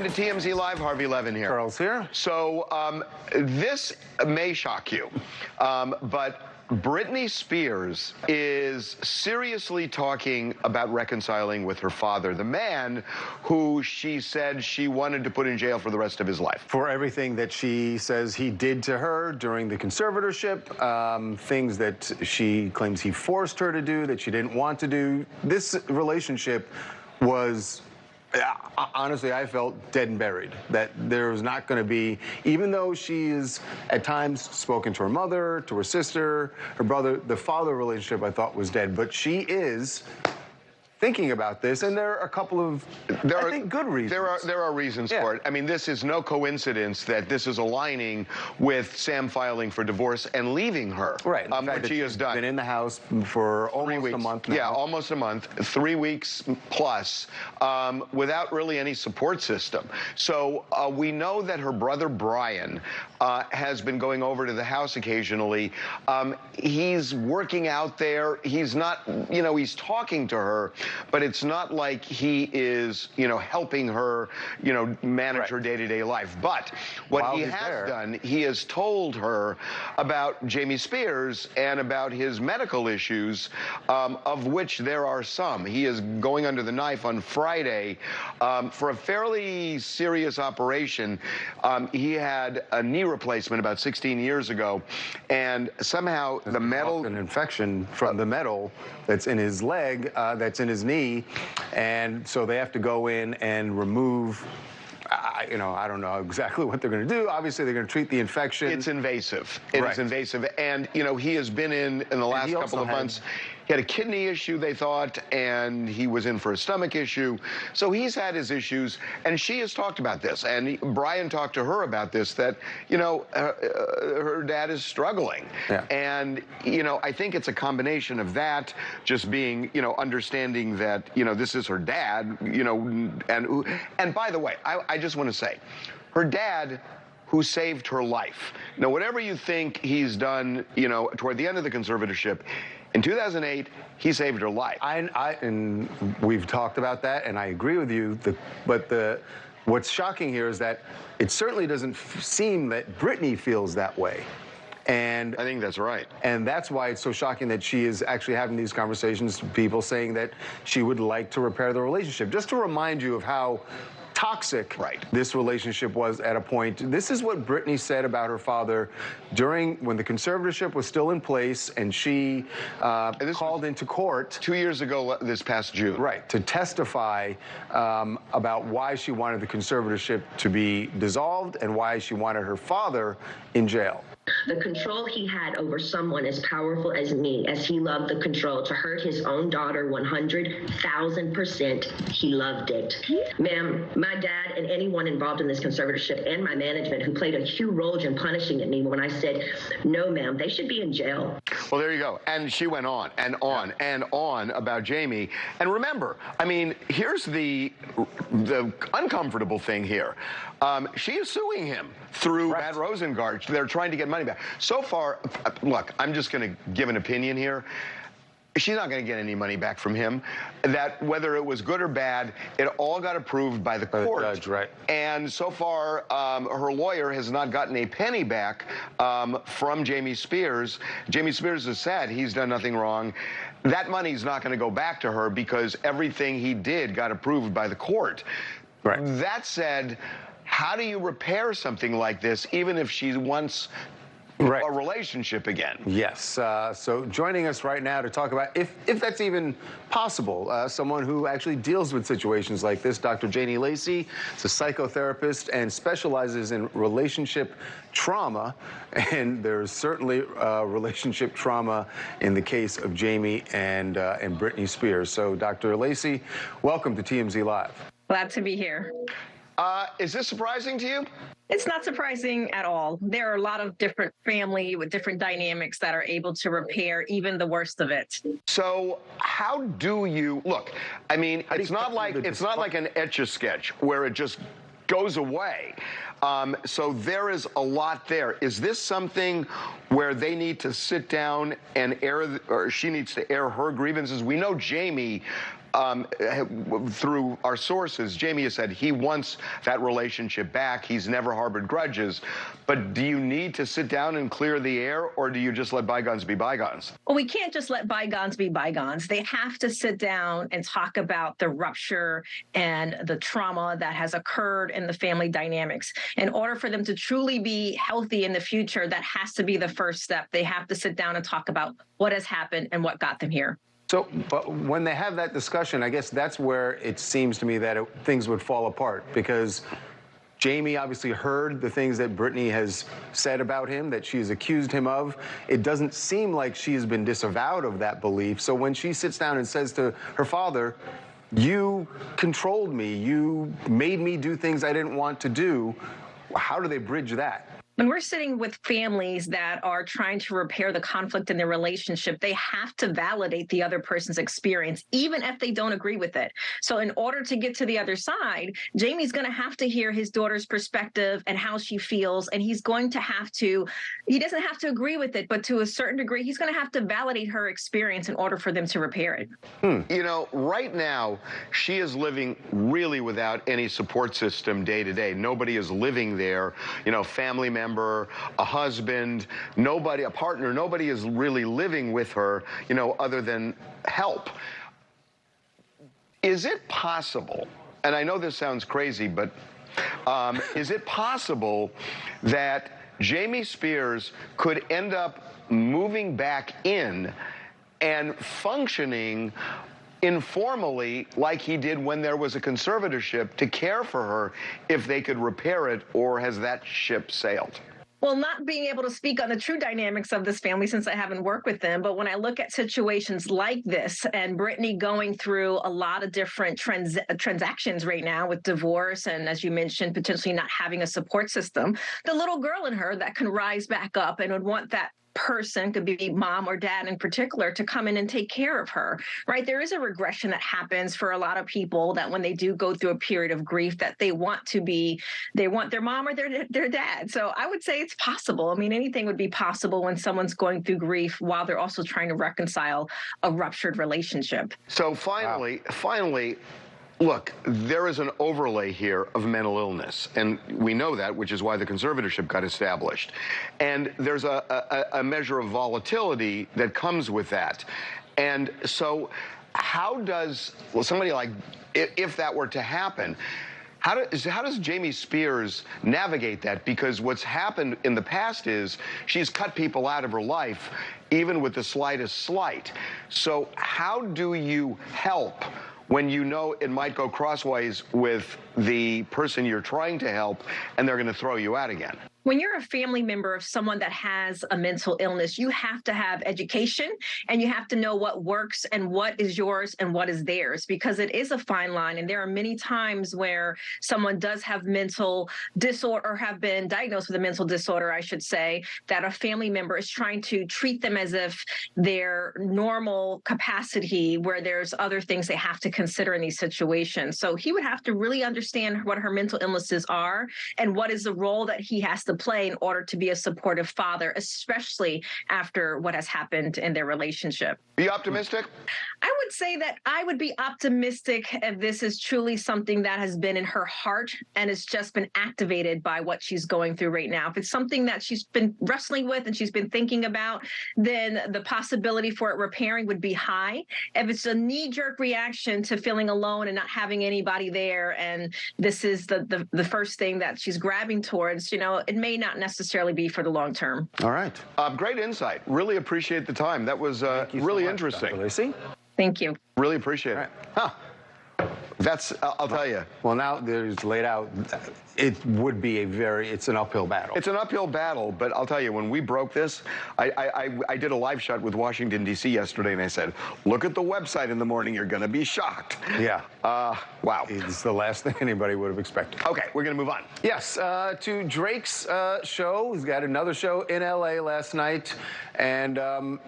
Welcome to TMZ Live. Harvey Levin here. Charles here. So this may shock you, but Britney Spears is seriously talking about reconciling with her father, the man who she said she wanted to put in jail for the rest of his life. For everything that she says he did to her during the conservatorship, things that she claims he forced her to do that she didn't want to do. This relationship was... honestly, I felt dead and buried, that there was not going to be, even though she is at times spoken to her mother, to her sister, her brother, the father relationship I thought was dead, but she is thinking about this, and there are a couple of, I think, good reasons. There are reasons for it. I mean, this is no coincidence that this is aligning with Sam filing for divorce and leaving her. Right. Which she has done. Been in the house for almost a month now. Yeah, almost a month, 3 weeks plus, without really any support system. So we know that her brother Brian has been going over to the house occasionally. He's working out there. He's not, he's talking to her, but it's not like he is, helping her, manage her day-to-day life. But what he has done, he has told her about Janie Spears and about his medical issues, of which there are some. He is going under the knife on Friday for a fairly serious operation. He had a knee replacement about 16 years ago, and somehow the metal... An infection from the metal that's in his leg, that's in his knee, and so they have to go in and remove... I don't know exactly what they're going to do. Obviously, they're going to treat the infection. It's invasive. It is invasive. And, he has been in the last couple of months. He had a kidney issue, they thought, and he was in for a stomach issue. So he's had his issues, and she has talked about this. And Brian talked to her about this, that, her dad is struggling. Yeah. And, I think it's a combination of that, just being, understanding that, this is her dad, and by the way, I just want to say, her dad who saved her life. Now, whatever you think he's done, toward the end of the conservatorship, in 2008, he saved her life. And we've talked about that, and I agree with you. What's shocking here is that it certainly doesn't seem that Britney feels that way. And I think that's right. And that's why it's so shocking that she is actually having these conversations with people saying that she would like to repair the relationship. Just to remind you of how toxic this relationship was at a point. This is what Britney said about her father when the conservatorship was still in place, and she called into court 2 years ago this past June. Right, to testify about why she wanted the conservatorship to be dissolved and why she wanted her father in jail. The control he had over someone as powerful as me, as he loved the control, to hurt his own daughter 100,000%, he loved it. Ma'am, my dad and anyone involved in this conservatorship and my management who played a huge role in punishing me when I said, no, ma'am, they should be in jail. Well, there you go. And she went on and on and on about Jamie. And remember, I mean, here's the uncomfortable thing here. She is suing him through Matt Rosengart. They're trying to get money back. So far, look, I'm just going to give an opinion here. She's not going to get any money back from him. That whether it was good or bad, it all got approved by the court. The judge, And so far, her lawyer has not gotten a penny back from Janie Spears. Janie Spears has said he's done nothing wrong. That money's not going to go back to her because everything he did got approved by the court. That said, how do you repair something like this, even if she wants a relationship again? Yes. So joining us right now to talk about if that's even possible, someone who actually deals with situations like this, Dr. Janie Lacy is a psychotherapist and specializes in relationship trauma, and there's certainly relationship trauma in the case of Jamie and Britney Spears. So, Dr. Lacy, welcome to TMZ Live. Glad to be here. Is this surprising to you? It's not surprising at all. There are a lot of different family with different dynamics that are able to repair even the worst of it. So how do you look? I mean, it's not like an Etch-a-Sketch where it just goes away. So there is a lot there. Is this something where they need to sit down and or she needs to air her grievances? We know Jamie through our sources, Jamie has said he wants that relationship back. He's never harbored grudges. But do you need to sit down and clear the air, or do you just let bygones be bygones? Well, we can't just let bygones be bygones. They have to sit down and talk about the rupture and the trauma that has occurred in the family dynamics. In order for them to truly be healthy in the future, that has to be the first step. They have to sit down and talk about what has happened and what got them here. So, but when they have that discussion, I guess that's where it seems to me that things would fall apart, because Jamie obviously heard the things that Britney has said about him, that she's accused him of. It doesn't seem like she's been disavowed of that belief. So when she sits down and says to her father, "You controlled me, you made me do things I didn't want to do," how do they bridge that? When we're sitting with families that are trying to repair the conflict in their relationship, they have to validate the other person's experience, even if they don't agree with it. So in order to get to the other side, Jamie's going to have to hear his daughter's perspective and how she feels. And he's going to have to, he doesn't have to agree with it, but to a certain degree, he's going to have to validate her experience in order for them to repair it. You know, right now, she is living really without any support system day to day. Nobody is living there, you know, family member, a husband, nobody, a partner, nobody is really living with her, you know, other than help. Is it possible, and I know this sounds crazy, but is it possible that Jamie Spears could end up moving back in and functioning informally like he did when there was a conservatorship to care for her if they could repair it, or has that ship sailed? Well, not being able to speak on the true dynamics of this family since I haven't worked with them, but when I look at situations like this and Britney going through a lot of different transactions right now with divorce and, as you mentioned, potentially not having a support system, the little girl in her that can rise back up and would want that person, could be mom or dad in particular, to come in and take care of her, right? There is a regression that happens for a lot of people that when they do go through a period of grief that they want their mom or their dad. So I would say it's possible. I mean, anything would be possible when someone's going through grief while they're also trying to reconcile a ruptured relationship. So finally, look, there is an overlay here of mental illness, and we know that, which is why the conservatorship got established. And there's a measure of volatility that comes with that. And so how does, well, somebody like, if that were to happen, how does Jamie Spears navigate that? Because what's happened in the past is she's cut people out of her life, even with the slightest slight. So how do you help when you know it might go crossways with the person you're trying to help and they're going to throw you out again? When you're a family member of someone that has a mental illness, you have to have education and you have to know what works and what is yours and what is theirs, because it is a fine line. And there are many times where someone does have mental disorder or have been diagnosed with a mental disorder, I should say, that a family member is trying to treat them as if their normal capacity, where there's other things they have to consider in these situations. So he would have to really understand what her mental illnesses are and what is the role that he has to play in order to be a supportive father, especially after what has happened in their relationship. Be optimistic? I would say that I would be optimistic if this is truly something that has been in her heart and it's just been activated by what she's going through right now. If it's something that she's been wrestling with and she's been thinking about, then the possibility for it repairing would be high. If it's a knee-jerk reaction to feeling alone and not having anybody there, and this is the first thing that she's grabbing towards, you know, it may not necessarily be for the long term. All right. Great insight. Really appreciate the time. That was really interesting. Dr. Lacy. Thank you. Really appreciate it. Huh. That's, I'll tell you. Well, now there's laid out, it would be it's an uphill battle. It's an uphill battle, but I'll tell you, when we broke this, I did a live shot with Washington, D.C. yesterday, and I said, look at the website in the morning, you're going to be shocked. Yeah. Wow. It's the last thing anybody would have expected. Okay, we're going to move on. Yes, to Drake's show. He's got another show in L.A. last night, and